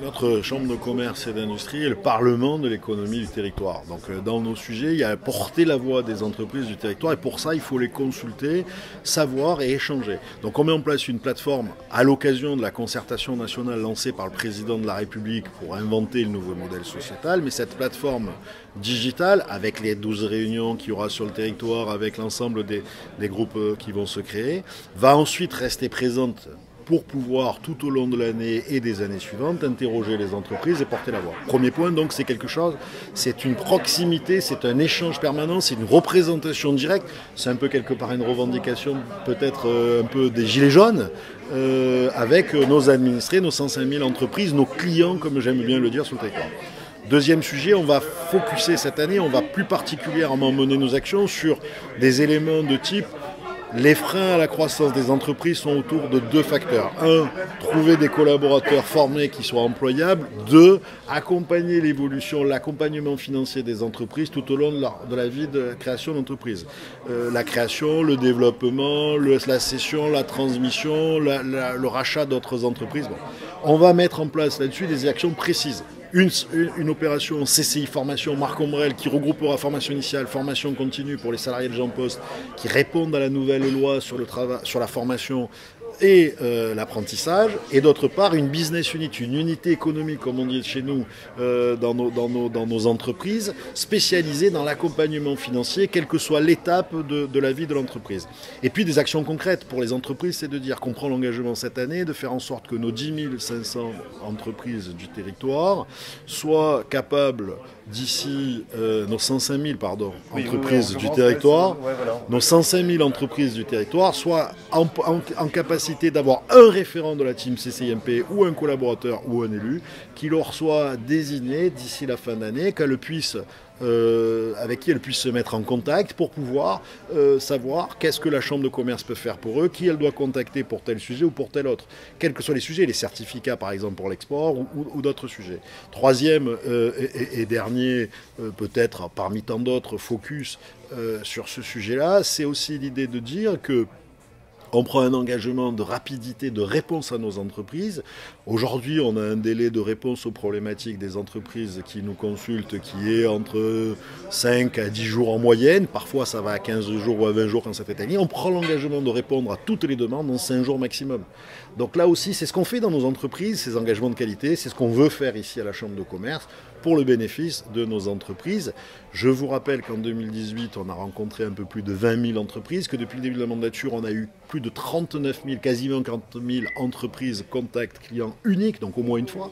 Notre chambre de commerce et d'industrie est le parlement de l'économie du territoire. Donc dans nos sujets, il y a porter la voix des entreprises du territoire et pour ça, il faut les consulter, savoir et échanger. Donc on met en place une plateforme à l'occasion de la concertation nationale lancée par le président de la République pour inventer le nouveau modèle sociétal. Mais cette plateforme digitale, avec les 12 réunions qu'il y aura sur le territoire, avec l'ensemble des groupes qui vont se créer, va ensuite rester présente pour pouvoir, tout au long de l'année et des années suivantes, interroger les entreprises et porter la voix. Premier point, donc, c'est quelque chose, c'est une proximité, c'est un échange permanent, c'est une représentation directe, c'est un peu quelque part une revendication peut-être un peu des gilets jaunes, avec nos administrés, nos 105 000 entreprises, nos clients, comme j'aime bien le dire, sur le territoire. Deuxième sujet, on va focuser cette année, on va plus particulièrement mener nos actions sur des éléments de type les freins à la croissance des entreprises sont autour de deux facteurs. Un, trouver des collaborateurs formés qui soient employables. Deux, accompagner l'évolution, l'accompagnement financier des entreprises tout au long de la vie de création d'entreprise. La création, le développement, la cession, la transmission, le rachat d'autres entreprises. Bon. On va mettre en place là-dessus des actions précises. Une opération CCI formation Marc Ombrel qui regroupera formation initiale, formation continue pour les salariés de Jean Post qui répondent à la nouvelle loi sur le travail, sur la formation et l'apprentissage, et d'autre part une business unit, une unité économique comme on dit chez nous dans nos entreprises, spécialisée dans l'accompagnement financier, quelle que soit l'étape de la vie de l'entreprise. Et puis des actions concrètes pour les entreprises, c'est de dire qu'on prend l'engagement cette année de faire en sorte que nos 10 500 entreprises du territoire soient capables d'ici nos 105 000 entreprises du territoire, nos 105 000 entreprises du territoire soient en capacité d'avoir un référent de la team CCIMP ou un collaborateur ou un élu qui leur soit désigné d'ici la fin d'année, avec qui elle puisse se mettre en contact pour pouvoir savoir qu'est-ce que la chambre de commerce peut faire pour eux, qui elle doit contacter pour tel sujet ou pour tel autre, quels que soient les sujets, les certificats par exemple pour l'export ou d'autres sujets. Troisième et dernier, peut-être parmi tant d'autres, focus sur ce sujet-là, c'est aussi l'idée de dire que on prend un engagement de rapidité de réponse à nos entreprises. Aujourd'hui, on a un délai de réponse aux problématiques des entreprises qui nous consultent qui est entre 5 à 10 jours en moyenne. Parfois, ça va à 15 jours ou à 20 jours quand ça fait étaler. On prend l'engagement de répondre à toutes les demandes en 5 jours maximum. Donc là aussi, c'est ce qu'on fait dans nos entreprises, ces engagements de qualité. C'est ce qu'on veut faire ici à la Chambre de commerce pour le bénéfice de nos entreprises. Je vous rappelle qu'en 2018, on a rencontré un peu plus de 20 000 entreprises, que depuis le début de la mandature, on a eu plus de 39 000, quasiment 40 000 entreprises contact clients uniques, donc au moins une fois,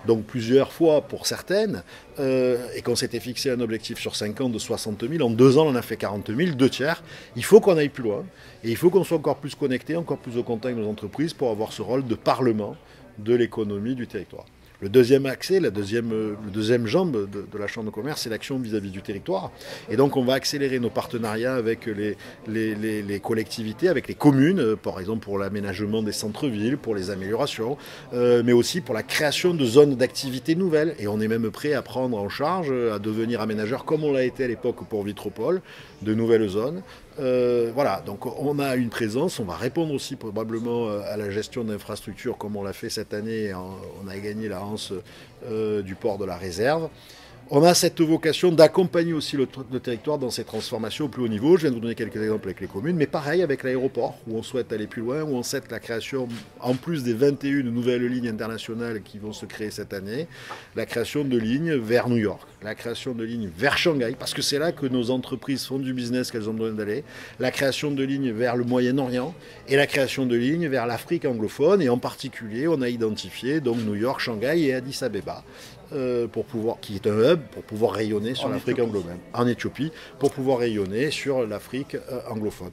donc plusieurs fois pour certaines, et qu'on s'était fixé un objectif sur 5 ans de 60 000. En 2 ans, on en a fait 40 000, 2 tiers. Il faut qu'on aille plus loin, et il faut qu'on soit encore plus connecté, encore plus au contact de nos entreprises pour avoir ce rôle de parlement de l'économie du territoire. Le deuxième accès, le deuxième jambe de la Chambre de commerce, c'est l'action vis-à-vis du territoire. Et donc on va accélérer nos partenariats avec les collectivités, avec les communes, par exemple pour l'aménagement des centres-villes, pour les améliorations, mais aussi pour la création de zones d'activité nouvelles. Et on est même prêt à prendre en charge, à devenir aménageur, comme on l'a été à l'époque pour Vitropole, de nouvelles zones. Voilà, donc on a une présence, on va répondre aussi probablement à la gestion d'infrastructures comme on l'a fait cette année, on a gagné la hanse du port de la Réserve. On a cette vocation d'accompagner aussi le territoire dans ses transformations au plus haut niveau. Je viens de vous donner quelques exemples avec les communes, mais pareil avec l'aéroport, où on souhaite aller plus loin, où on souhaite la création, en plus des 21 nouvelles lignes internationales qui vont se créer cette année, la création de lignes vers New York, la création de lignes vers Shanghai, parce que c'est là que nos entreprises font du business qu'elles ont besoin d'aller, la création de lignes vers le Moyen-Orient, et la création de lignes vers l'Afrique anglophone, et en particulier, on a identifié donc New York, Shanghai et Addis Abeba, qui est un hub pour pouvoir rayonner sur l'Afrique anglophone, en Éthiopie, pour pouvoir rayonner sur l'Afrique anglophone.